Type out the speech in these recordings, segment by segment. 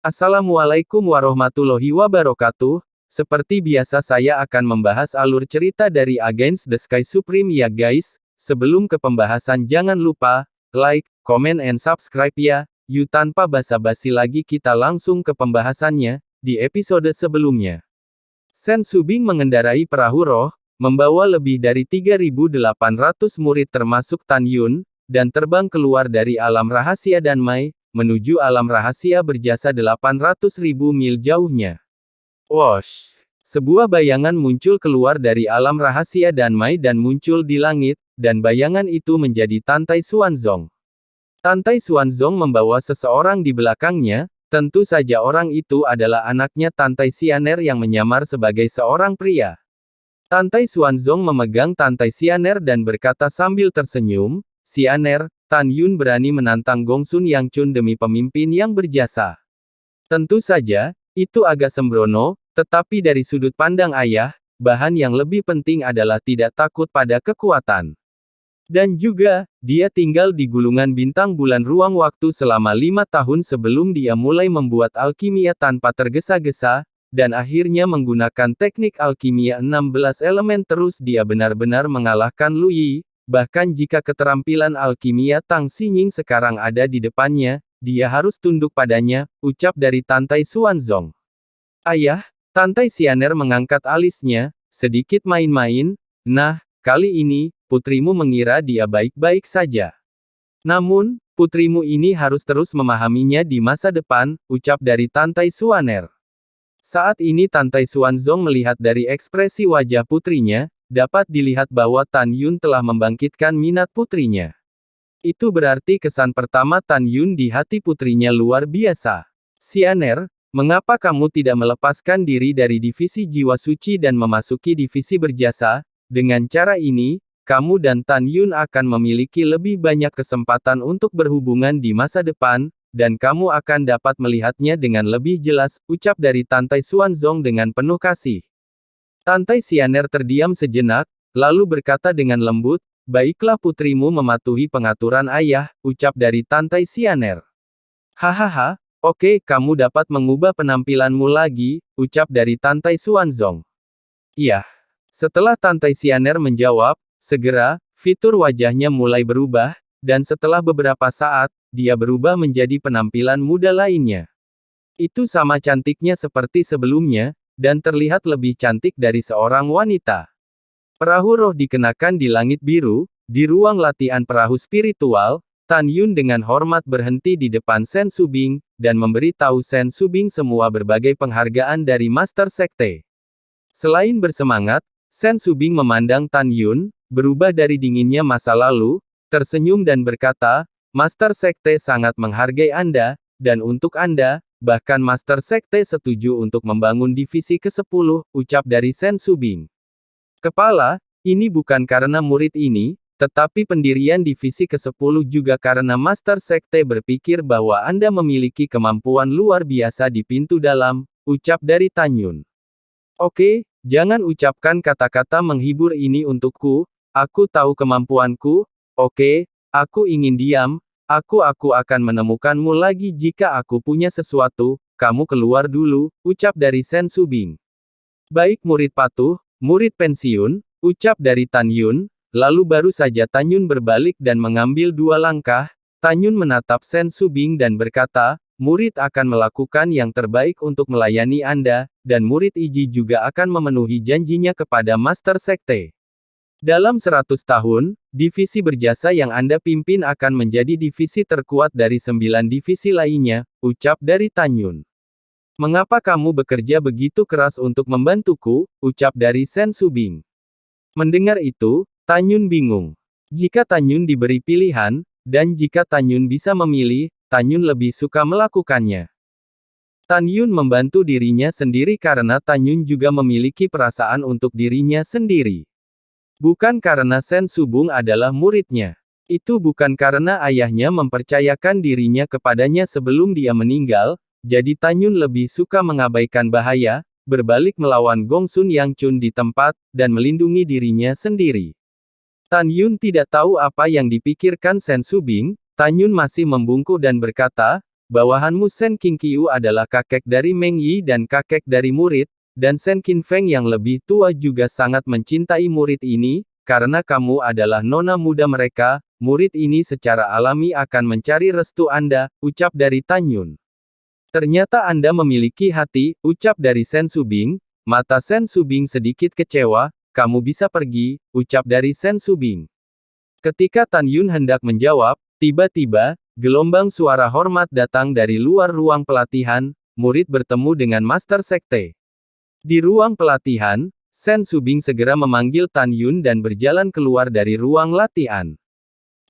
Assalamualaikum warahmatullahi wabarakatuh. Seperti biasa saya akan membahas alur cerita dari Against the Sky Supreme ya guys. Sebelum ke pembahasan jangan lupa, like, comment and subscribe ya. Yuk tanpa basa-basi lagi kita langsung ke pembahasannya, di episode sebelumnya. Sen Subing mengendarai perahu roh, membawa lebih dari 3.800 murid termasuk Tan Yun, dan terbang keluar dari alam rahasia Danmai, menuju alam rahasia berjasa 800.000 mil jauhnya. Wosh! Sebuah bayangan muncul keluar dari alam rahasia Danmai dan muncul di langit, dan bayangan itu menjadi Tantai Xuanzong. Tantai Xuanzong membawa seseorang di belakangnya, tentu saja orang itu adalah anaknya Tantai Xianer yang menyamar sebagai seorang pria. Tantai Xuanzong memegang Tantai Xianer dan berkata sambil tersenyum, "Xianer, Tan Yun berani menantang Gongsun Yang Chun demi pemimpin yang berjasa. Tentu saja, itu agak sembrono, tetapi dari sudut pandang ayah, bahan yang lebih penting adalah tidak takut pada kekuatan. Dan juga, dia tinggal di gulungan bintang bulan ruang waktu selama 5 tahun sebelum dia mulai membuat alkimia tanpa tergesa-gesa, dan akhirnya menggunakan teknik alkimia 16 elemen terus dia benar-benar mengalahkan Lu Yi. Bahkan jika keterampilan alkimia Tang Xinying sekarang ada di depannya, dia harus tunduk padanya," ucap dari Tantai Xuanzong. "Ayah," Tantai Xianer mengangkat alisnya, "sedikit main-main. Nah, kali ini, putrimu mengira dia baik-baik saja. Namun, putrimu ini harus terus memahaminya di masa depan," ucap dari Tantai Xuaner. Saat ini Tantai Xuanzong melihat dari ekspresi wajah putrinya, dapat dilihat bahwa Tan Yun telah membangkitkan minat putrinya. Itu berarti kesan pertama Tan Yun di hati putrinya luar biasa. "Xianer, mengapa kamu tidak melepaskan diri dari divisi jiwa suci dan memasuki divisi berjasa? Dengan cara ini, kamu dan Tan Yun akan memiliki lebih banyak kesempatan untuk berhubungan di masa depan, dan kamu akan dapat melihatnya dengan lebih jelas," ucap dari Tantai Xuanzong dengan penuh kasih. Tantai Xianer terdiam sejenak, lalu berkata dengan lembut, "Baiklah putrimu mematuhi pengaturan ayah," ucap dari Tantai Xianer. "Hahaha, oke kamu dapat mengubah penampilanmu lagi," ucap dari Tantai Xuanzong. "Iya." Setelah Tantai Xianer menjawab, segera, fitur wajahnya mulai berubah, dan setelah beberapa saat, dia berubah menjadi penampilan muda lainnya. Itu sama cantiknya seperti sebelumnya, dan terlihat lebih cantik dari seorang wanita. Perahu roh dikenakan di langit biru, di ruang latihan perahu spiritual, Tan Yun dengan hormat berhenti di depan Sen Subing, dan memberi tahu Sen Subing semua berbagai penghargaan dari Master Sekte. Selain bersemangat, Sen Subing memandang Tan Yun, berubah dari dinginnya masa lalu, tersenyum dan berkata, "Master Sekte sangat menghargai Anda, dan untuk Anda, bahkan Master Sekte setuju untuk membangun divisi ke-10, ucap dari Sen Subing. "Kepala, ini bukan karena murid ini, tetapi pendirian divisi ke-10 juga karena Master Sekte berpikir bahwa Anda memiliki kemampuan luar biasa di pintu dalam," ucap dari Tan Yun. "Oke, jangan ucapkan kata-kata menghibur ini untukku, aku tahu kemampuanku, oke, aku ingin diam. Aku akan menemukanmu lagi jika aku punya sesuatu, kamu keluar dulu," ucap dari Sen Subing. "Baik murid patuh, murid pensiun," ucap dari Tan Yun, lalu baru saja Tan Yun berbalik dan mengambil 2 langkah, Tan Yun menatap Sen Subing dan berkata, "Murid akan melakukan yang terbaik untuk melayani Anda, dan murid Iji juga akan memenuhi janjinya kepada Master Sekte. Dalam 100 tahun, divisi berjasa yang Anda pimpin akan menjadi divisi terkuat dari 9 divisi lainnya," ucap dari Tan Yun. "Mengapa kamu bekerja begitu keras untuk membantuku?" ucap dari Sen Subing. Mendengar itu, Tan Yun bingung. Jika Tan Yun diberi pilihan, dan jika Tan Yun bisa memilih, Tan Yun lebih suka melakukannya. Tan Yun membantu dirinya sendiri karena Tan Yun juga memiliki perasaan untuk dirinya sendiri. Bukan karena Sen Subing adalah muridnya. Itu bukan karena ayahnya mempercayakan dirinya kepadanya sebelum dia meninggal, jadi Tan Yun lebih suka mengabaikan bahaya, berbalik melawan Gongsun Yang Chun di tempat, dan melindungi dirinya sendiri. Tan Yun tidak tahu apa yang dipikirkan Sen Subing, Tan Yun masih membungkuk dan berkata, bawahanmu Shen Qingqiu adalah kakek dari Meng Yi dan kakek dari murid, dan Shen Qinfeng yang lebih tua juga sangat mencintai murid ini, karena kamu adalah nona muda mereka, murid ini secara alami akan mencari restu Anda, ucap dari Tan Yun. Ternyata Anda memiliki hati, ucap dari Shen Subing, mata Shen Subing sedikit kecewa, kamu bisa pergi, ucap dari Shen Subing. Ketika Tan Yun hendak menjawab, tiba-tiba, gelombang suara hormat datang dari luar ruang pelatihan, murid bertemu dengan Master Sekte. Di ruang pelatihan, Shen Subing segera memanggil Tan Yun dan berjalan keluar dari ruang latihan.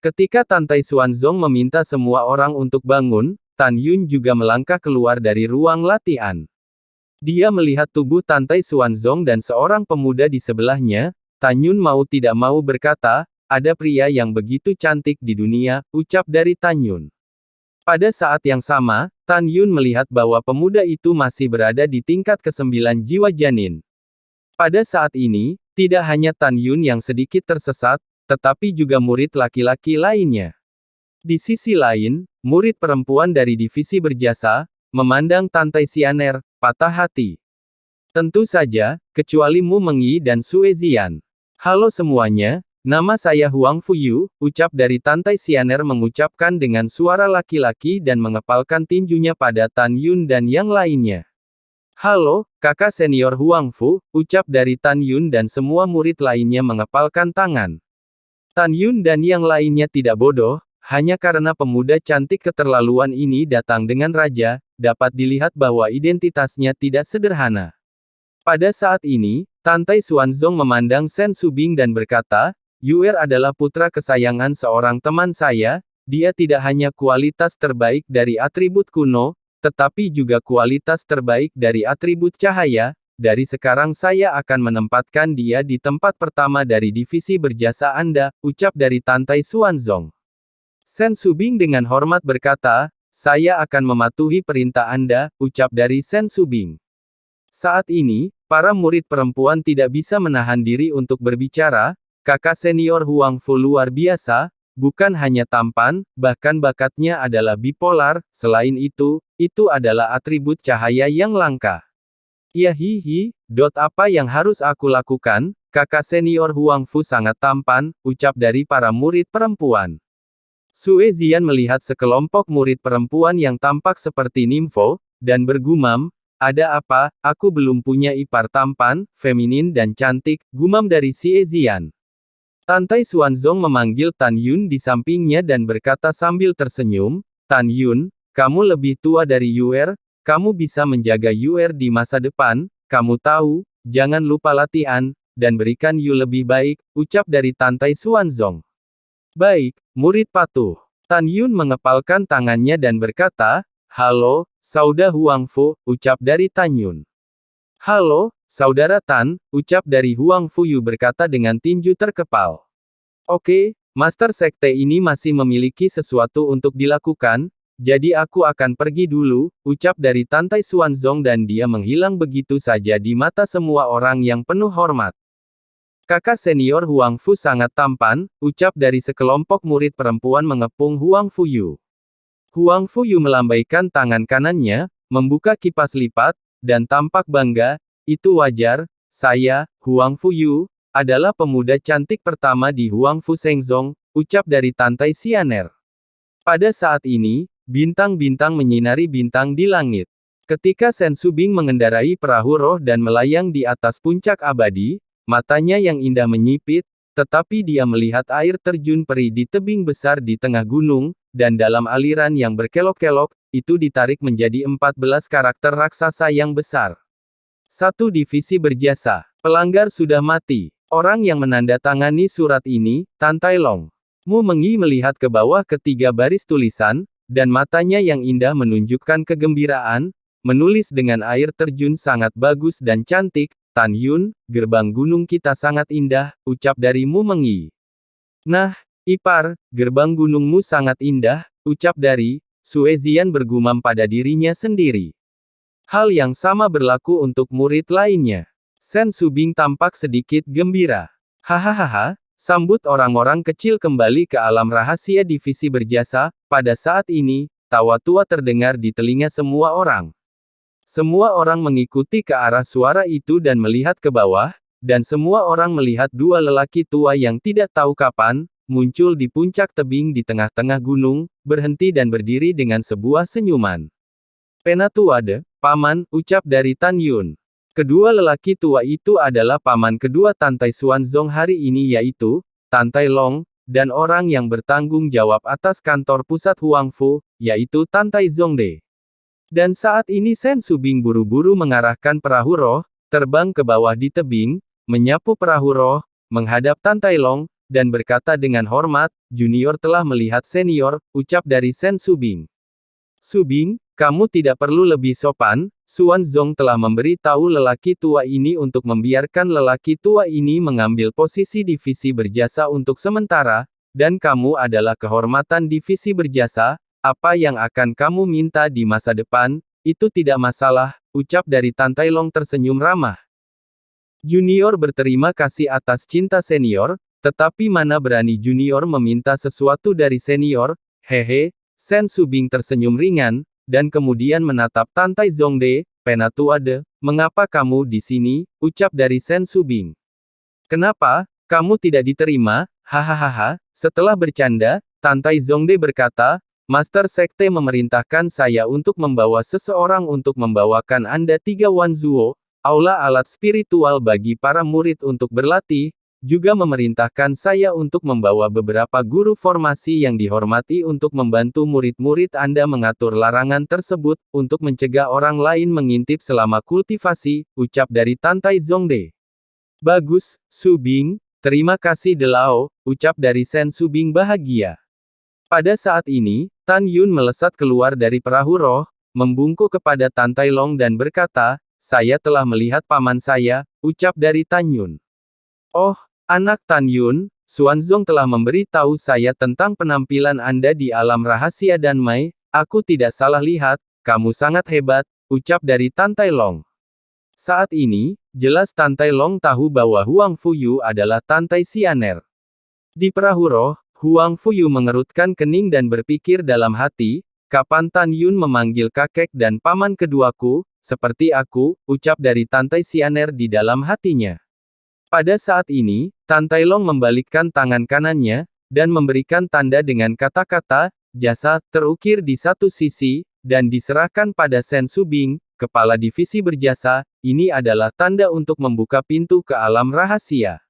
Ketika Tantai Xuanzong meminta semua orang untuk bangun, Tan Yun juga melangkah keluar dari ruang latihan. Dia melihat tubuh Tantai Xuanzong dan seorang pemuda di sebelahnya, Tan Yun mau tidak mau berkata, ada pria yang begitu cantik di dunia, ucap dari Tan Yun. Pada saat yang sama, Tan Yun melihat bahwa pemuda itu masih berada di tingkat ke-9 jiwa janin. Pada saat ini, tidak hanya Tan Yun yang sedikit tersesat, tetapi juga murid laki-laki lainnya. Di sisi lain, murid perempuan dari divisi berjasa, memandang Tantai Xianer, patah hati. Tentu saja, kecuali Mu Mengyi dan Sue Zian. Halo semuanya. Nama saya Huang Fuyu, ucap dari Tantai Xianer mengucapkan dengan suara laki-laki dan mengepalkan tinjunya pada Tan Yun dan yang lainnya. Halo, kakak senior Huang Fu, ucap dari Tan Yun dan semua murid lainnya mengepalkan tangan. Tan Yun dan yang lainnya tidak bodoh, hanya karena pemuda cantik keterlaluan ini datang dengan raja, dapat dilihat bahwa identitasnya tidak sederhana. Pada saat ini, Tantai Xuanzong memandang Shen Subing dan berkata, Yuer adalah putra kesayangan seorang teman saya, dia tidak hanya kualitas terbaik dari atribut kuno, tetapi juga kualitas terbaik dari atribut cahaya, dari sekarang saya akan menempatkan dia di tempat pertama dari divisi berjasa Anda, ucap dari Tantai Xuanzong. Shen Subing dengan hormat berkata, saya akan mematuhi perintah Anda, ucap dari Shen Subing. Saat ini, para murid perempuan tidak bisa menahan diri untuk berbicara, kakak senior Huang Fu luar biasa, bukan hanya tampan, bahkan bakatnya adalah bipolar, selain itu adalah atribut cahaya yang langka. Ya hihi, apa yang harus aku lakukan, kakak senior Huang Fu sangat tampan, ucap dari para murid perempuan. Sue Zian melihat sekelompok murid perempuan yang tampak seperti nimfo, dan bergumam, ada apa, aku belum punya ipar tampan, feminin dan cantik, gumam dari Xie Zian. Tantai Xuanzong memanggil Tan Yun di sampingnya dan berkata sambil tersenyum, Tan Yun, kamu lebih tua dari Yuer, kamu bisa menjaga Yuer di masa depan, kamu tahu, jangan lupa latihan, dan berikan Yu lebih baik, ucap dari Tantai Xuanzong. Baik, murid patuh. Tan Yun mengepalkan tangannya dan berkata, halo, Sauda Huang Fu, ucap dari Tan Yun. Halo, Saudara Tan, ucap dari Huang Fuyu berkata dengan tinju terkepal. Oke, Master Sekte ini masih memiliki sesuatu untuk dilakukan, jadi aku akan pergi dulu, ucap dari Tantai Xuanzong dan dia menghilang begitu saja di mata semua orang yang penuh hormat. Kakak senior Huang Fu sangat tampan, ucap dari sekelompok murid perempuan mengepung Huang Fuyu. Huang Fuyu melambaikan tangan kanannya, membuka kipas lipat, dan tampak bangga. Itu wajar, saya, Huang Fuyu, adalah pemuda cantik pertama di Huang Fu Shengzong, ucap dari Tantai Xianer. Pada saat ini, bintang-bintang menyinari bintang di langit. Ketika Shen Subing mengendarai perahu roh dan melayang di atas puncak abadi, matanya yang indah menyipit, tetapi dia melihat air terjun peri di tebing besar di tengah gunung, dan dalam aliran yang berkelok-kelok, itu ditarik menjadi 14 karakter raksasa yang besar. Satu divisi berjasa. Pelanggar sudah mati. Orang yang menandatangani surat ini, Tan Tai Long. Mu Mengyi melihat ke bawah ketiga baris tulisan, dan matanya yang indah menunjukkan kegembiraan, menulis dengan air terjun sangat bagus dan cantik, Tan Yun, gerbang gunung kita sangat indah, ucap dari Mu Mengyi. Nah, ipar, gerbang gunungmu sangat indah, ucap dari Sue Zian bergumam pada dirinya sendiri. Hal yang sama berlaku untuk murid lainnya. Shen Subing tampak sedikit gembira. Hahaha, sambut orang-orang kecil kembali ke alam rahasia divisi berjasa, pada saat ini, tawa tua terdengar di telinga semua orang. Semua orang mengikuti ke arah suara itu dan melihat ke bawah, dan semua orang melihat dua lelaki tua yang tidak tahu kapan, muncul di puncak tebing di tengah-tengah gunung, berhenti dan berdiri dengan sebuah senyuman. Penatuade, paman, ucap dari Tan Yun. Kedua lelaki tua itu adalah paman kedua Tan Tai Xuanzong hari ini yaitu, Tan Tai Long, dan orang yang bertanggung jawab atas kantor pusat Huangfu, yaitu Tan Tai Zongde. Dan saat ini Sen Subing buru-buru mengarahkan perahu roh, terbang ke bawah di tebing, menyapu perahu roh, menghadap Tan Tai Long, dan berkata dengan hormat, junior telah melihat senior, ucap dari Sen Subing. Subing, kamu tidak perlu lebih sopan, Xuanzong telah memberi tahu lelaki tua ini untuk membiarkan lelaki tua ini mengambil posisi divisi berjasa untuk sementara, dan kamu adalah kehormatan divisi berjasa, apa yang akan kamu minta di masa depan, itu tidak masalah, ucap dari Tan Tai Long tersenyum ramah. Junior berterima kasih atas cinta senior, tetapi mana berani junior meminta sesuatu dari senior, hehe. Sen Subing tersenyum ringan, dan kemudian menatap Tan Tai Zongde, Penatuade, mengapa kamu di sini, ucap dari Sen Subing. Kenapa, kamu tidak diterima, hahaha, setelah bercanda, Tan Tai Zongde berkata, Master Sekte memerintahkan saya untuk membawa seseorang untuk membawakan Anda 3 Wanzuo, aula alat spiritual bagi para murid untuk berlatih, juga memerintahkan saya untuk membawa beberapa guru formasi yang dihormati untuk membantu murid-murid Anda mengatur larangan tersebut, untuk mencegah orang lain mengintip selama kultivasi, ucap dari Tan Tai Zongde. Bagus, Subing, terima kasih Delao, ucap dari Sen Subing bahagia. Pada saat ini, Tan Yun melesat keluar dari perahu roh, membungkuk kepada Tan Tai Long dan berkata, saya telah melihat paman saya, ucap dari Tan Yun. Oh, anak Tan Yun, Xuanzong telah memberi tahu saya tentang penampilan Anda di alam rahasia dan Mai, aku tidak salah lihat, kamu sangat hebat, ucap dari Tan Tai Long. Saat ini, jelas Tan Tai Long tahu bahwa Huang Fuyu adalah Tan Tai Xianer. Di perahu roh, Huang Fuyu mengerutkan kening dan berpikir dalam hati, kapan Tan Yun memanggil kakek dan paman keduaku, seperti aku, ucap dari Tan Tai Xianer di dalam hatinya. Pada saat ini, Tan Tai Long membalikkan tangan kanannya, dan memberikan tanda dengan kata-kata, jasa, terukir di satu sisi, dan diserahkan pada Sen Subing, kepala divisi berjasa, ini adalah tanda untuk membuka pintu ke alam rahasia.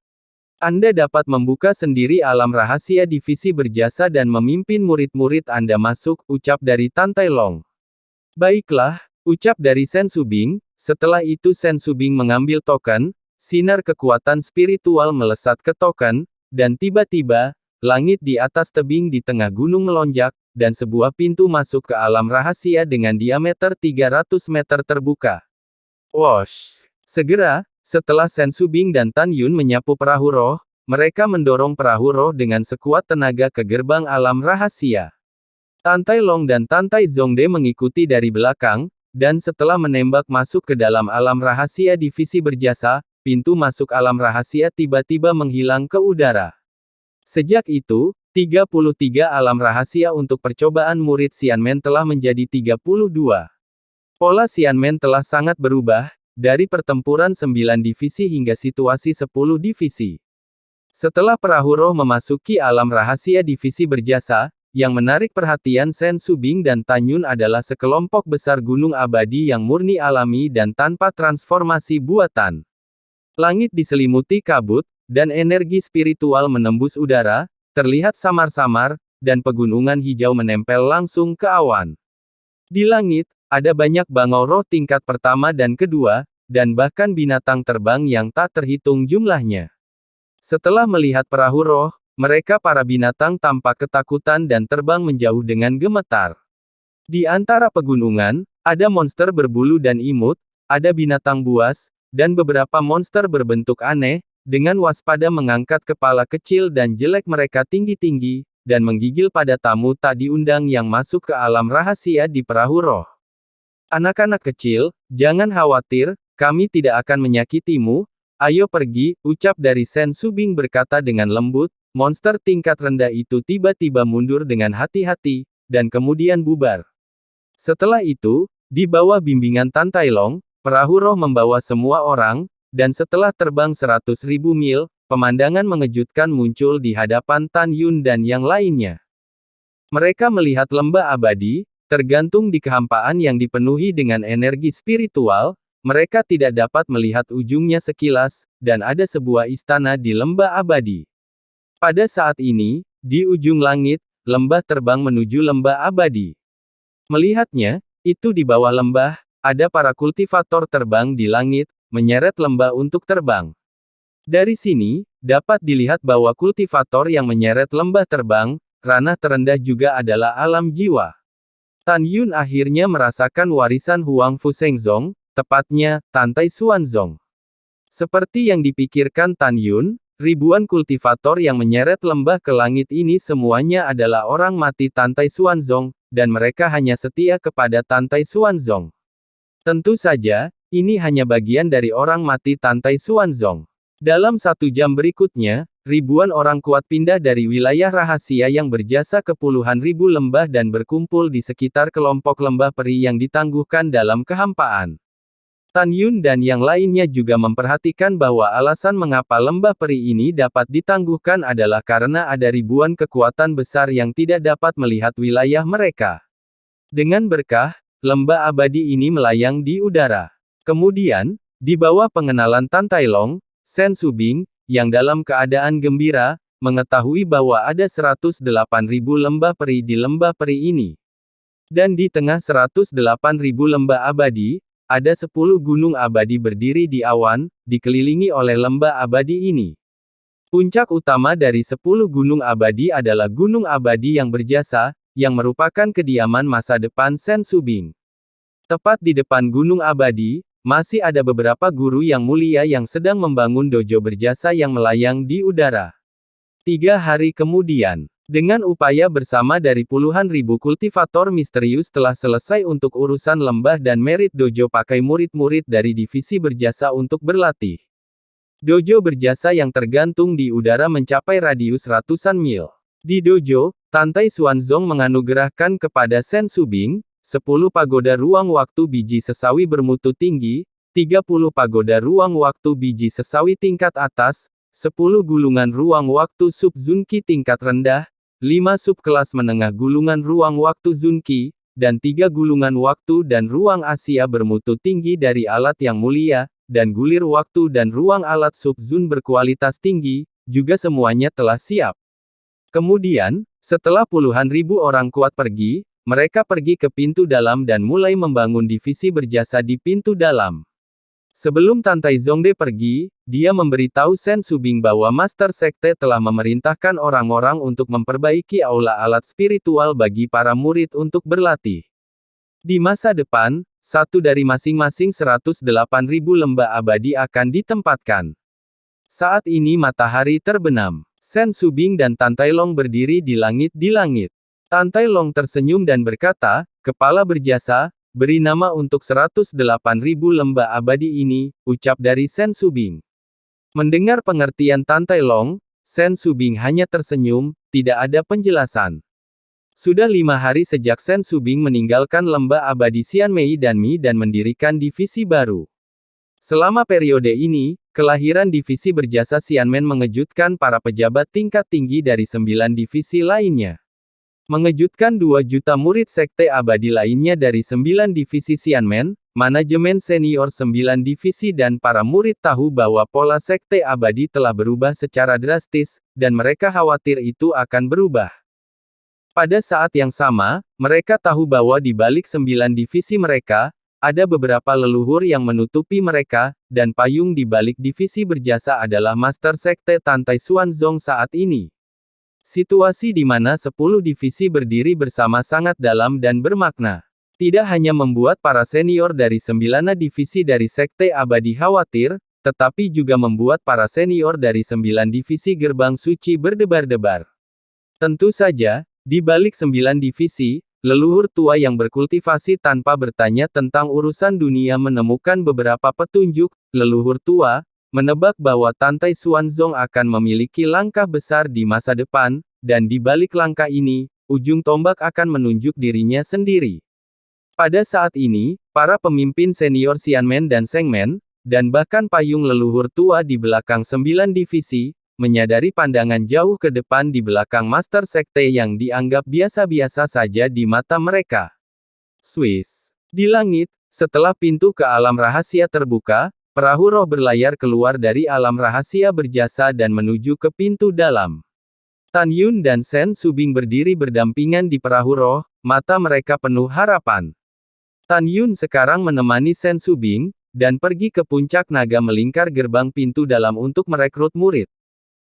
Anda dapat membuka sendiri alam rahasia divisi berjasa dan memimpin murid-murid Anda masuk, ucap dari Tan Tai Long. Baiklah, ucap dari Sen Subing, setelah itu Sen Subing mengambil token, sinar kekuatan spiritual melesat ke token, dan tiba-tiba, langit di atas tebing di tengah gunung melonjak, dan sebuah pintu masuk ke alam rahasia dengan diameter 300 meter terbuka. Wosh! Segera, setelah Sen Subing dan Tan Yun menyapu perahu roh, mereka mendorong perahu roh dengan sekuat tenaga ke gerbang alam rahasia. Tan Tai Long dan Tan Tai Zongde mengikuti dari belakang, dan setelah menembak masuk ke dalam alam rahasia divisi berjasa, pintu masuk alam rahasia tiba-tiba menghilang ke udara. Sejak itu, 33 alam rahasia untuk percobaan murid Xianmen telah menjadi 32. Pola Xianmen telah sangat berubah, dari pertempuran 9 divisi hingga situasi 10 divisi. Setelah perahu roh memasuki alam rahasia divisi berjasa, yang menarik perhatian Sen Subing dan Tan Yun adalah sekelompok besar gunung abadi yang murni alami dan tanpa transformasi buatan. Langit diselimuti kabut, dan energi spiritual menembus udara, terlihat samar-samar, dan pegunungan hijau menempel langsung ke awan. Di langit, ada banyak bangau roh tingkat pertama dan kedua, dan bahkan binatang terbang yang tak terhitung jumlahnya. Setelah melihat perahu roh, mereka para binatang tampak ketakutan dan terbang menjauh dengan gemetar. Di antara pegunungan, ada monster berbulu dan imut, ada binatang buas, dan beberapa monster berbentuk aneh, dengan waspada mengangkat kepala kecil dan jelek mereka tinggi-tinggi, dan menggigil pada tamu tak diundang yang masuk ke alam rahasia di perahu roh. Anak-anak kecil, jangan khawatir, kami tidak akan menyakitimu, ayo pergi, ucap dari Sen Subing berkata dengan lembut, monster tingkat rendah itu tiba-tiba mundur dengan hati-hati, dan kemudian bubar. Setelah itu, di bawah bimbingan Tan Tai Long, perahu roh membawa semua orang, dan setelah terbang 100.000 mil, pemandangan mengejutkan muncul di hadapan Tan Yun dan yang lainnya. Mereka melihat lembah abadi, tergantung di kehampaan yang dipenuhi dengan energi spiritual. Mereka tidak dapat melihat ujungnya sekilas, dan ada sebuah istana di lembah abadi. Pada saat ini, di ujung langit, lembah terbang menuju lembah abadi. Melihatnya, itu di bawah lembah, ada para kultivator terbang di langit, menyeret lembah untuk terbang. Dari sini, dapat dilihat bahwa kultivator yang menyeret lembah terbang, ranah terendah juga adalah alam jiwa. Tan Yun akhirnya merasakan warisan Huang Fu Shengzong, tepatnya, Tantai Xuanzong. Seperti yang dipikirkan Tan Yun, ribuan kultivator yang menyeret lembah ke langit ini semuanya adalah orang mati Tantai Xuanzong, dan mereka hanya setia kepada Tantai Xuanzong. Tentu saja, ini hanya bagian dari orang mati Tantai Xuanzong. Dalam 1 jam berikutnya, ribuan orang kuat pindah dari wilayah rahasia yang berjasa ke puluhan ribu lembah dan berkumpul di sekitar kelompok lembah peri yang ditangguhkan dalam kehampaan. Tan Yun dan yang lainnya juga memperhatikan bahwa alasan mengapa lembah peri ini dapat ditangguhkan adalah karena ada ribuan kekuatan besar yang tidak dapat melihat wilayah mereka. Dengan berkah, lembah abadi ini melayang di udara. Kemudian, di bawah pengenalan Tan Tai Long, Shen Subing, yang dalam keadaan gembira, mengetahui bahwa ada 108.000 lembah peri di lembah peri ini. Dan di tengah 108.000 lembah abadi, ada 10 gunung abadi berdiri di awan, dikelilingi oleh lembah abadi ini. Puncak utama dari 10 gunung abadi adalah gunung abadi yang berjasa, yang merupakan kediaman masa depan Shen Subing. Tepat di depan gunung abadi, masih ada beberapa guru yang mulia yang sedang membangun dojo berjasa yang melayang di udara. 3 hari kemudian, dengan upaya bersama dari puluhan ribu kultivator misterius telah selesai untuk urusan lembah dan merit dojo pakai murid-murid dari divisi berjasa untuk berlatih. Dojo berjasa yang tergantung di udara mencapai radius ratusan mil. Di dojo, Tantai Xuanzong menganugerahkan kepada Shen Subing, 10 pagoda ruang waktu biji sesawi bermutu tinggi, 30 pagoda ruang waktu biji sesawi tingkat atas, 10 gulungan ruang waktu sub Zunqi tingkat rendah, 5 subkelas menengah gulungan ruang waktu Zunqi, dan 3 gulungan waktu dan ruang Asia bermutu tinggi dari alat yang mulia, dan gulir waktu dan ruang alat sub-Zun berkualitas tinggi, juga semuanya telah siap. Kemudian, setelah puluhan ribu orang kuat pergi, mereka pergi ke pintu dalam dan mulai membangun divisi berjasa di pintu dalam. Sebelum Tantai Zongde pergi, dia memberitahu Shen Subing bahwa Master Sekte telah memerintahkan orang-orang untuk memperbaiki aula alat spiritual bagi para murid untuk berlatih. Di masa depan, satu dari masing-masing 108.000 lembah abadi akan ditempatkan. Saat ini matahari terbenam. Shen Subing dan Tan Tai Long berdiri di langit. Tan Tai Long tersenyum dan berkata, "Kepala berjasa, beri nama untuk 108.000 lembah abadi ini," ucap dari Shen Subing. Mendengar pengertian Tan Tai Long, Shen Subing hanya tersenyum, tidak ada penjelasan. Sudah 5 hari sejak Shen Subing meninggalkan lembah abadi Xianmei dan Mi dan mendirikan divisi baru. Selama periode ini, kelahiran divisi berjasa Xianmen mengejutkan para pejabat tingkat tinggi dari 9 divisi lainnya. Mengejutkan 2 juta murid sekte abadi lainnya dari 9 divisi Xianmen, manajemen senior 9 divisi dan para murid tahu bahwa pola sekte abadi telah berubah secara drastis, dan mereka khawatir itu akan berubah. Pada saat yang sama, mereka tahu bahwa di balik 9 divisi mereka, ada beberapa leluhur yang menutupi mereka, dan payung di balik divisi berjasa adalah Master Sekte Tantai Xuanzong saat ini. Situasi di mana 10 divisi berdiri bersama sangat dalam dan bermakna. Tidak hanya membuat para senior dari 9 divisi dari Sekte Abadi khawatir, tetapi juga membuat para senior dari 9 divisi Gerbang Suci berdebar-debar. Tentu saja, di balik 9 divisi, leluhur tua yang berkultivasi tanpa bertanya tentang urusan dunia menemukan beberapa petunjuk. Leluhur tua menebak bahwa Tantai Xuanzong akan memiliki langkah besar di masa depan, dan di balik langkah ini, ujung tombak akan menunjuk dirinya sendiri. Pada saat ini, para pemimpin senior Xianmen dan Shengmen, dan bahkan payung leluhur tua di belakang 9 divisi, menyadari pandangan jauh ke depan di belakang Master Sekte yang dianggap biasa-biasa saja di mata mereka. Swiss. Di langit, setelah pintu ke alam rahasia terbuka, perahu roh berlayar keluar dari alam rahasia berjasa dan menuju ke pintu dalam. Tan Yun dan Shen Subing berdiri berdampingan di perahu roh, mata mereka penuh harapan. Tan Yun sekarang menemani Shen Subing, dan pergi ke puncak naga melingkar gerbang pintu dalam untuk merekrut murid.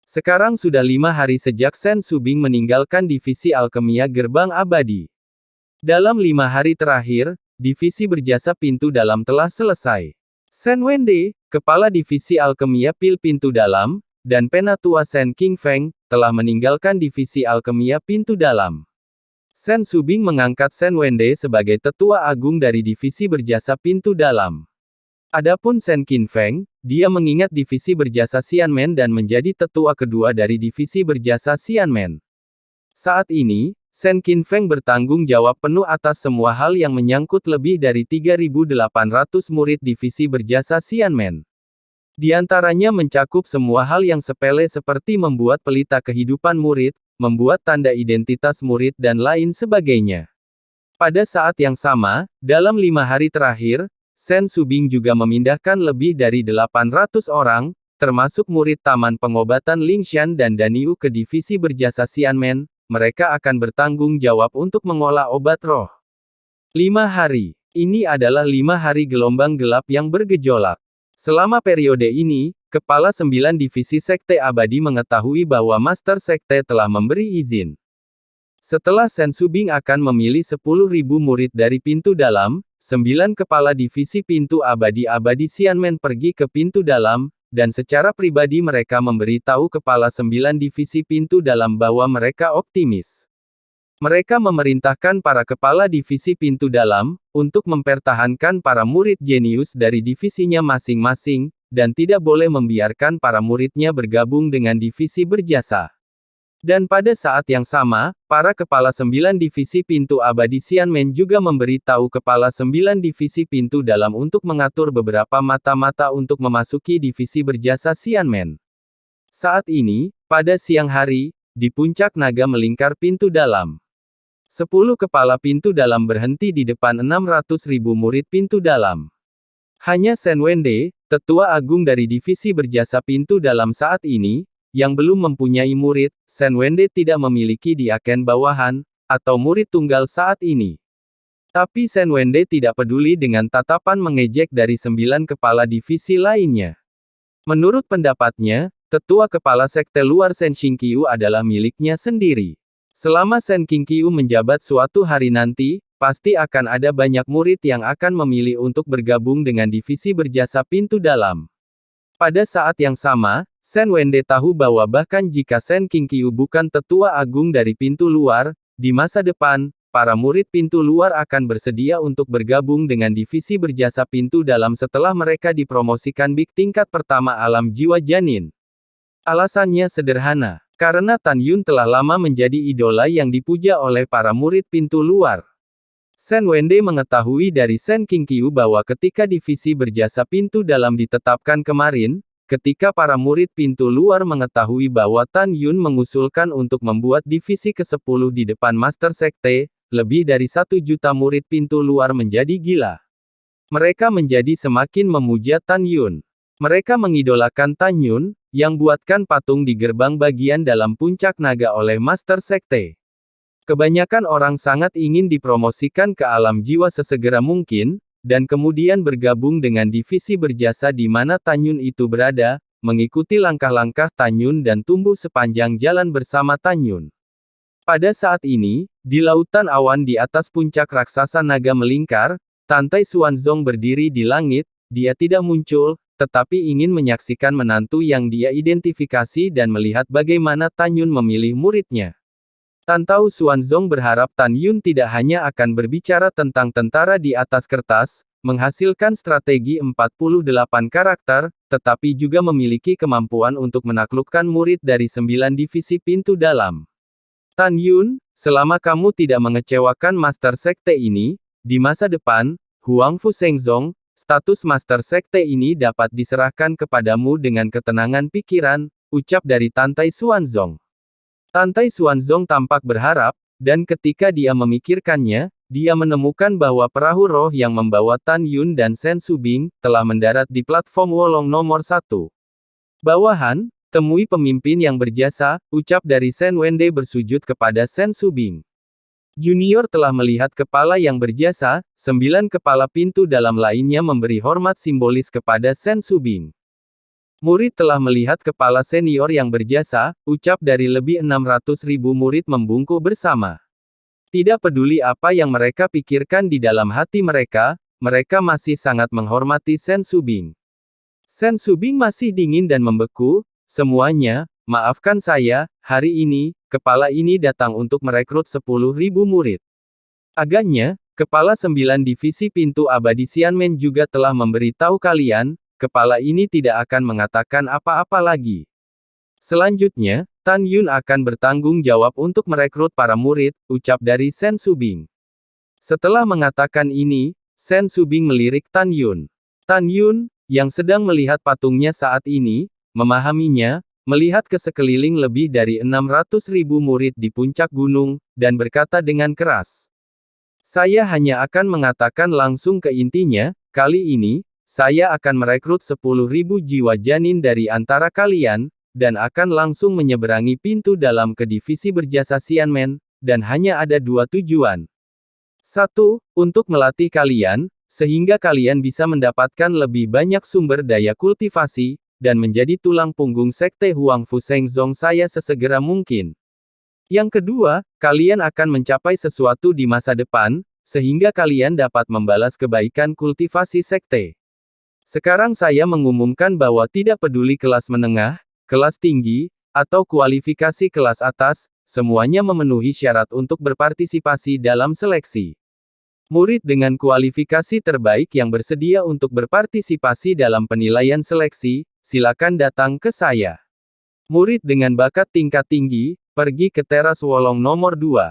Sekarang sudah 5 hari sejak Shen Subing meninggalkan divisi alkemia gerbang abadi. Dalam 5 hari terakhir, divisi berjasa pintu dalam telah selesai. Shen Wende, kepala divisi alkemia pil pintu dalam, dan penatua Shen Qingfeng, telah meninggalkan divisi alkemia pintu dalam. Shen Subing mengangkat Shen Wende sebagai tetua agung dari divisi berjasa pintu dalam. Adapun Shen Qingfeng, dia mengingat divisi berjasa Xianmen dan menjadi tetua kedua dari divisi berjasa Xianmen. Saat ini, Shen Qingfeng bertanggung jawab penuh atas semua hal yang menyangkut lebih dari 3.800 murid divisi berjasa Xianmen. Di antaranya mencakup semua hal yang sepele seperti membuat pelita kehidupan murid, membuat tanda identitas murid dan lain sebagainya. Pada saat yang sama, dalam 5 hari terakhir, Shen Subing juga memindahkan lebih dari 800 orang, termasuk murid Taman Pengobatan Lingshan dan Daniu ke divisi berjasa Xianmen. Mereka akan bertanggung jawab untuk mengolah obat roh. 5 hari. Ini adalah 5 hari gelombang gelap yang bergejolak. Selama periode ini, Kepala 9 Divisi Sekte Abadi mengetahui bahwa Master Sekte telah memberi izin. Setelah Shen Subing akan memilih 10.000 murid dari pintu dalam, 9 kepala divisi pintu abadi Xianmen pergi ke pintu dalam, dan secara pribadi mereka memberi tahu kepala 9 divisi pintu dalam bahwa mereka optimis. Mereka memerintahkan para kepala divisi pintu dalam, untuk mempertahankan para murid jenius dari divisinya masing-masing, dan tidak boleh membiarkan para muridnya bergabung dengan divisi berjasa. Dan pada saat yang sama, para kepala 9 divisi pintu abadi Xianmen juga memberi tahu kepala 9 divisi pintu dalam untuk mengatur beberapa mata-mata untuk memasuki divisi berjasa Xianmen. Saat ini, pada siang hari, di puncak naga melingkar pintu dalam. 10 kepala pintu dalam berhenti di depan 600.000 murid pintu dalam. Hanya Shen Wende, tetua agung dari divisi berjasa pintu dalam saat ini, yang belum mempunyai murid. Shen Wende tidak memiliki diaken bawahan, atau murid tunggal saat ini. Tapi Shen Wende tidak peduli dengan tatapan mengejek dari 9 kepala divisi lainnya. Menurut pendapatnya, tetua kepala sekte luar Shen Qingqiu adalah miliknya sendiri. Selama Shen Qingqiu menjabat suatu hari nanti, pasti akan ada banyak murid yang akan memilih untuk bergabung dengan divisi berjasa pintu dalam. Pada saat yang sama, Shen Wende tahu bahwa bahkan jika Shen Qingqiu bukan tetua agung dari pintu luar, di masa depan, para murid pintu luar akan bersedia untuk bergabung dengan divisi berjasa pintu dalam setelah mereka dipromosikan big tingkat pertama alam jiwa janin. Alasannya sederhana, karena Tan Yun telah lama menjadi idola yang dipuja oleh para murid pintu luar. Shen Wende mengetahui dari Shen Qingqiu bahwa ketika divisi berjasa pintu dalam ditetapkan kemarin, ketika para murid pintu luar mengetahui bahwa Tan Yun mengusulkan untuk membuat divisi ke-10 di depan Master Sekte, lebih dari 1 juta murid pintu luar menjadi gila. Mereka menjadi semakin memuja Tan Yun. Mereka mengidolakan Tan Yun, yang buatkan patung di gerbang bagian dalam puncak naga oleh Master Sekte. Kebanyakan orang sangat ingin dipromosikan ke alam jiwa sesegera mungkin, dan kemudian bergabung dengan divisi berjasa di mana Tan Yun itu berada, mengikuti langkah-langkah Tan Yun dan tumbuh sepanjang jalan bersama Tan Yun. Pada saat ini, di lautan awan di atas puncak raksasa naga melingkar, Tantai Xuanzong berdiri di langit. Dia tidak muncul, tetapi ingin menyaksikan menantu yang dia identifikasi dan melihat bagaimana Tan Yun memilih muridnya. Tantau Xuanzong berharap Tan Yun tidak hanya akan berbicara tentang tentara di atas kertas, menghasilkan strategi 48 karakter, tetapi juga memiliki kemampuan untuk menaklukkan murid dari 9 divisi pintu dalam. Tan Yun, selama kamu tidak mengecewakan Master Sekte ini, di masa depan, Huang Fu Shengzong, status Master Sekte ini dapat diserahkan kepadamu dengan ketenangan pikiran, ucap dari Tantai Xuanzong. Tantai Xuanzong tampak berharap, dan ketika dia memikirkannya, dia menemukan bahwa perahu roh yang membawa Tan Yun dan Shen Subing, telah mendarat di platform Wolong nomor 1. Bawahan, temui pemimpin yang berjasa, ucap dari Shen Wende bersujud kepada Shen Subing. Junior telah melihat kepala yang berjasa, 9 kepala pintu dalam lainnya memberi hormat simbolis kepada Shen Subing. Murid telah melihat kepala senior yang berjasa, ucap dari lebih 600.000 murid membungkuk bersama. Tidak peduli apa yang mereka pikirkan di dalam hati mereka masih sangat menghormati Shen Subing. Shen Subing masih dingin dan membeku, semuanya, maafkan saya, hari ini, kepala ini datang untuk merekrut 10.000 murid. Agaknya, kepala 9 divisi pintu abadi Xianmen juga telah memberitahu kalian, kepala ini tidak akan mengatakan apa-apa lagi. Selanjutnya, Tan Yun akan bertanggung jawab untuk merekrut para murid, ucap dari Shen Subing. Setelah mengatakan ini, Shen Subing melirik Tan Yun. Tan Yun, yang sedang melihat patungnya saat ini, memahaminya, melihat ke sekeliling lebih dari 600.000 murid di puncak gunung, dan berkata dengan keras. Saya hanya akan mengatakan langsung ke intinya, kali ini, saya akan merekrut 10.000 jiwa janin dari antara kalian, dan akan langsung menyeberangi pintu dalam ke divisi berjasa Xianmen, dan hanya ada 2 tujuan. 1. Untuk melatih kalian, sehingga kalian bisa mendapatkan lebih banyak sumber daya kultivasi, dan menjadi tulang punggung Sekte Huang Fu Shengzong saya sesegera mungkin. Yang kedua, kalian akan mencapai sesuatu di masa depan, sehingga kalian dapat membalas kebaikan kultivasi Sekte. Sekarang saya mengumumkan bahwa tidak peduli kelas menengah, kelas tinggi, atau kualifikasi kelas atas, semuanya memenuhi syarat untuk berpartisipasi dalam seleksi. Murid dengan kualifikasi terbaik yang bersedia untuk berpartisipasi dalam penilaian seleksi, silakan datang ke saya. Murid dengan bakat tingkat tinggi, pergi ke teras Wolong nomor 2.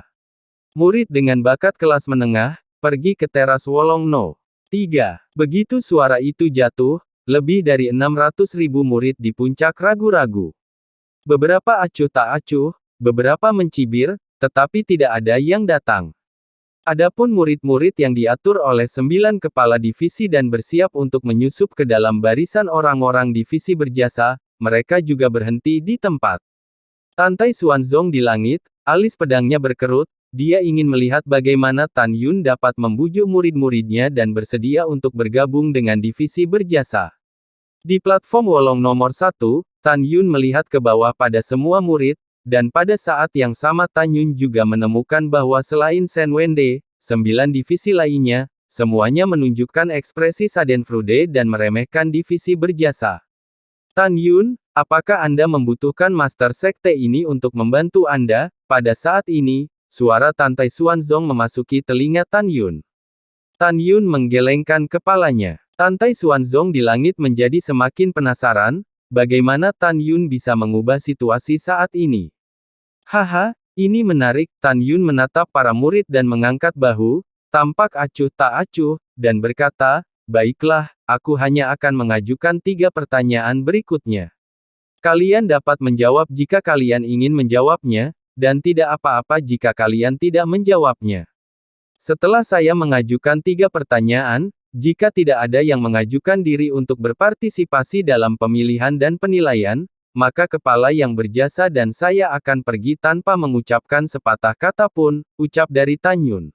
Murid dengan bakat kelas menengah, pergi ke teras Wolong No. 3. Begitu suara itu jatuh, lebih dari 600.000 murid di puncak ragu-ragu. Beberapa acuh tak acuh, beberapa mencibir, tetapi tidak ada yang datang. Adapun murid-murid yang diatur oleh 9 kepala divisi dan bersiap untuk menyusup ke dalam barisan orang-orang divisi berjasa, mereka juga berhenti di tempat. Tantai Xuanzong di langit, alis pedangnya berkerut, dia ingin melihat bagaimana Tan Yun dapat membujuk murid-muridnya dan bersedia untuk bergabung dengan divisi berjasa. Di platform Wolong nomor 1, Tan Yun melihat ke bawah pada semua murid, dan pada saat yang sama Tan Yun juga menemukan bahwa selain Shen Wende, 9 divisi lainnya, semuanya menunjukkan ekspresi Schadenfreude dan meremehkan divisi berjasa. Tan Yun, apakah Anda membutuhkan Master Sekte ini untuk membantu Anda? Pada saat ini, suara Tantai Xuanzong memasuki telinga Tan Yun. Tan Yun menggelengkan kepalanya. Tantai Xuanzong di langit menjadi semakin penasaran, bagaimana Tan Yun bisa mengubah situasi saat ini. Haha, ini menarik. Tan Yun menatap para murid dan mengangkat bahu, tampak acuh tak acuh, dan berkata, baiklah, aku hanya akan mengajukan 3 pertanyaan berikutnya. Kalian dapat menjawab jika kalian ingin menjawabnya, dan tidak apa-apa jika kalian tidak menjawabnya. Setelah saya mengajukan 3 pertanyaan, jika tidak ada yang mengajukan diri untuk berpartisipasi dalam pemilihan dan penilaian, maka kepala yang berjasa dan saya akan pergi tanpa mengucapkan sepatah kata pun, ucap dari Tan Yun.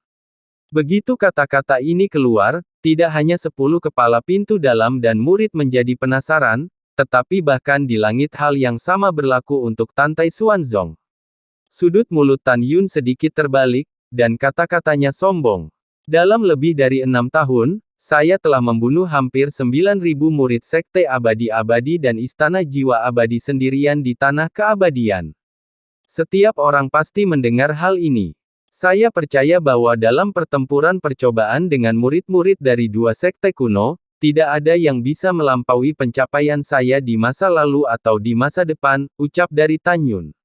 Begitu kata-kata ini keluar, tidak hanya 10 kepala pintu dalam dan murid menjadi penasaran, tetapi bahkan di langit hal yang sama berlaku untuk Tantai Xuanzong. Sudut mulut Tan Yun sedikit terbalik, dan kata-katanya sombong. Dalam lebih dari 6 tahun, saya telah membunuh hampir 9.000 murid Sekte Abadi-Abadi dan Istana Jiwa Abadi sendirian di Tanah Keabadian. Setiap orang pasti mendengar hal ini. Saya percaya bahwa dalam pertempuran percobaan dengan murid-murid dari 2 sekte kuno, tidak ada yang bisa melampaui pencapaian saya di masa lalu atau di masa depan, ucap dari Tan Yun.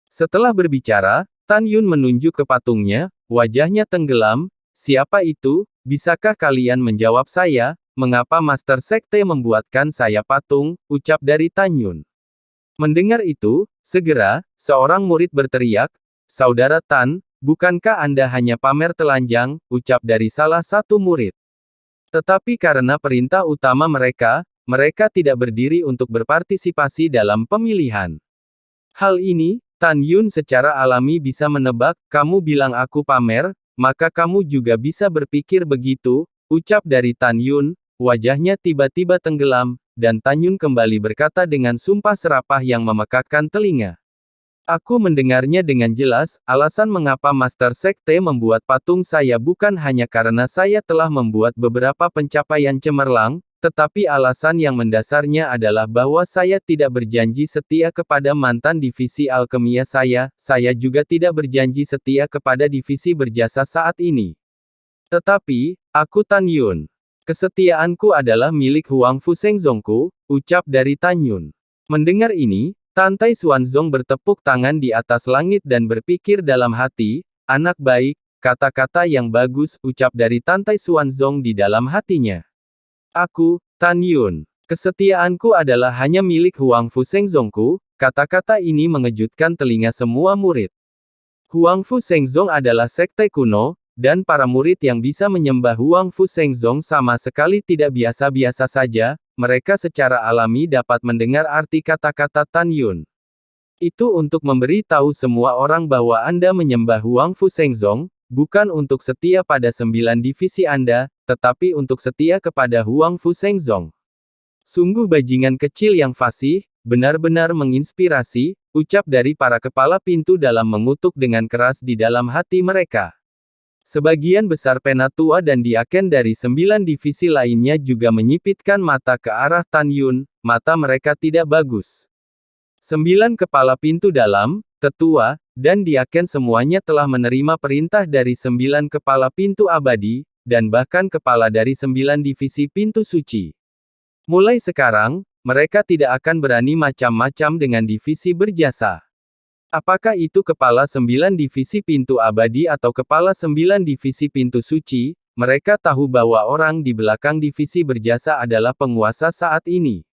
Setelah berbicara, Tan Yun menunjuk ke patungnya, wajahnya tenggelam. Siapa itu? Bisakah kalian menjawab saya? Mengapa Master Sekte membuatkan saya patung? Ucap dari Tan Yun. Mendengar itu, segera, seorang murid berteriak, Saudara Tan, bukankah Anda hanya pamer telanjang? Ucap dari salah satu murid. Tetapi karena perintah utama mereka tidak berdiri untuk berpartisipasi dalam pemilihan. Hal ini, Tan Yun secara alami bisa menebak, kamu bilang aku pamer, maka kamu juga bisa berpikir begitu, ucap dari Tan Yun, wajahnya tiba-tiba tenggelam, dan Tan Yun kembali berkata dengan sumpah serapah yang memekakkan telinga. Aku mendengarnya dengan jelas, alasan mengapa Master Sekte membuat patung saya bukan hanya karena saya telah membuat beberapa pencapaian cemerlang, tetapi alasan yang mendasarnya adalah bahwa saya tidak berjanji setia kepada mantan divisi alkemia saya juga tidak berjanji setia kepada divisi berjasa saat ini. Tetapi, aku Tan Yun. Kesetiaanku adalah milik Huang Fu Shengzongku, ucap dari Tan Yun. Mendengar ini, Tan Tai Xuanzong bertepuk tangan di atas langit dan berpikir dalam hati, anak baik, kata-kata yang bagus, ucap dari Tan Tai Xuanzong di dalam hatinya. Aku, Tan Yun. Kesetiaanku adalah hanya milik Huang Fu Shengzongku, kata-kata ini mengejutkan telinga semua murid. Huang Fu Shengzong adalah sekte kuno, dan para murid yang bisa menyembah Huang Fu Shengzong sama sekali tidak biasa-biasa saja, mereka secara alami dapat mendengar arti kata-kata Tan Yun. Itu untuk memberi tahu semua orang bahwa Anda menyembah Huang Fu Shengzong, bukan untuk setia pada 9 divisi Anda, tetapi untuk setia kepada Huang Fu Shengzong. Sungguh bajingan kecil yang fasih, benar-benar menginspirasi, ucap dari para kepala pintu dalam mengutuk dengan keras di dalam hati mereka. Sebagian besar penatua dan diaken dari 9 divisi lainnya juga menyipitkan mata ke arah Tan Yun, mata mereka tidak bagus. 9 kepala pintu dalam, tetua, dan diaken semuanya telah menerima perintah dari 9 kepala pintu abadi, dan bahkan kepala dari 9 divisi pintu suci. Mulai sekarang, mereka tidak akan berani macam-macam dengan divisi berjasa. Apakah itu kepala 9 divisi pintu abadi atau kepala 9 divisi pintu suci, mereka tahu bahwa orang di belakang divisi berjasa adalah penguasa saat ini.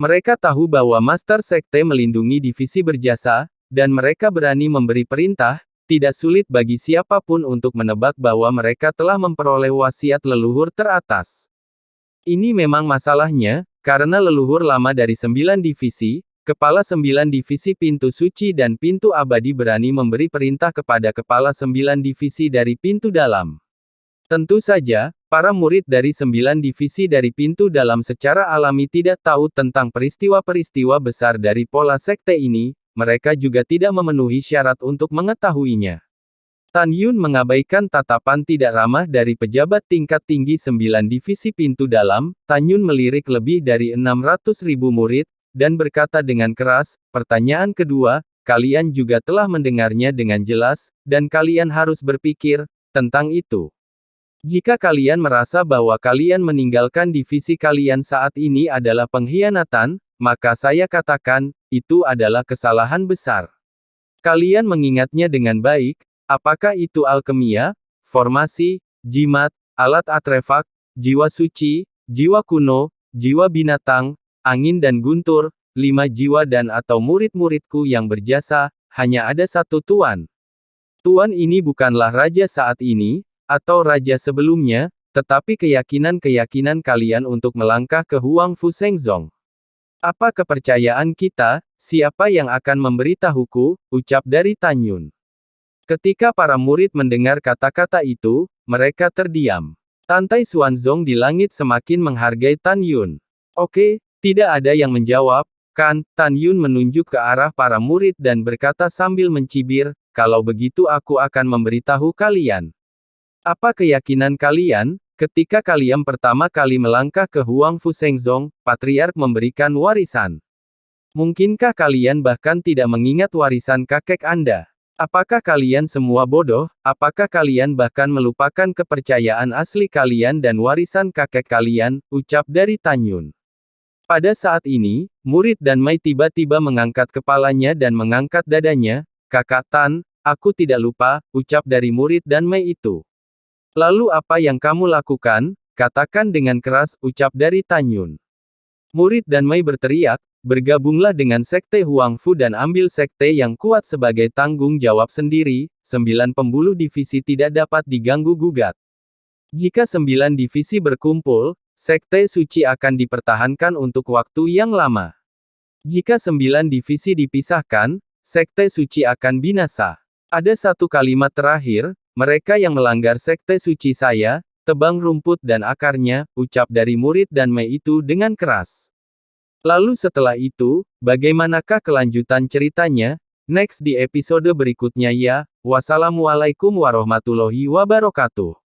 Mereka tahu bahwa Master Sekte melindungi divisi berjasa, dan mereka berani memberi perintah, tidak sulit bagi siapapun untuk menebak bahwa mereka telah memperoleh wasiat leluhur teratas. Ini memang masalahnya, karena leluhur lama dari 9 divisi, kepala 9 divisi pintu suci dan pintu abadi berani memberi perintah kepada kepala 9 divisi dari pintu dalam. Tentu saja, para murid dari 9 divisi dari pintu dalam secara alami tidak tahu tentang peristiwa-peristiwa besar dari pola sekte ini, mereka juga tidak memenuhi syarat untuk mengetahuinya. Tan Yun mengabaikan tatapan tidak ramah dari pejabat tingkat tinggi 9 divisi pintu dalam. Tan Yun melirik lebih dari 600.000 murid, dan berkata dengan keras, pertanyaan kedua, kalian juga telah mendengarnya dengan jelas, dan kalian harus berpikir tentang itu. Jika kalian merasa bahwa kalian meninggalkan divisi kalian saat ini adalah pengkhianatan, maka saya katakan, itu adalah kesalahan besar. Kalian mengingatnya dengan baik, apakah itu alkemia, formasi, jimat, alat artefak, jiwa suci, jiwa kuno, jiwa binatang, angin dan guntur, 5 jiwa dan atau murid-muridku yang berjasa, hanya ada satu Tuan. Tuan ini bukanlah raja saat ini, atau raja sebelumnya, tetapi keyakinan-keyakinan kalian untuk melangkah ke Huang Fu Shengzong. Apa kepercayaan kita, siapa yang akan memberitahuku, ucap dari Tan Yun. Ketika para murid mendengar kata-kata itu, mereka terdiam. Tan Tai Xuanzong di langit semakin menghargai Tan Yun. Oke, tidak ada yang menjawab, kan? Tan Yun menunjuk ke arah para murid dan berkata sambil mencibir, kalau begitu aku akan memberitahu kalian. Apa keyakinan kalian? Ketika kalian pertama kali melangkah ke Huang Fu Shengzong, Patriark memberikan warisan. Mungkinkah kalian bahkan tidak mengingat warisan kakek Anda? Apakah kalian semua bodoh? Apakah kalian bahkan melupakan kepercayaan asli kalian dan warisan kakek kalian? Ucap dari Tan Yun. Pada saat ini, murid dan Mai tiba-tiba mengangkat kepalanya dan mengangkat dadanya, Kakak Tan, Aku tidak lupa, ucap dari murid dan Mei itu. Lalu apa yang kamu lakukan? Katakan dengan keras, ucap dari Tanyun. Murid dan Mei berteriak, bergabunglah dengan Sekte Huangfu dan ambil sekte yang kuat sebagai tanggung jawab sendiri, 9 pembuluh divisi tidak dapat diganggu-gugat. Jika 9 divisi berkumpul, Sekte Suci akan dipertahankan untuk waktu yang lama. Jika 9 divisi dipisahkan, Sekte Suci akan binasa. Ada satu kalimat terakhir, mereka yang melanggar Sekte Suci saya, tebang rumput dan akarnya, ucap dari murid dan Mei itu dengan keras. Lalu setelah itu, bagaimanakah kelanjutan ceritanya? Next di episode berikutnya ya. Wassalamualaikum warahmatullahi wabarakatuh.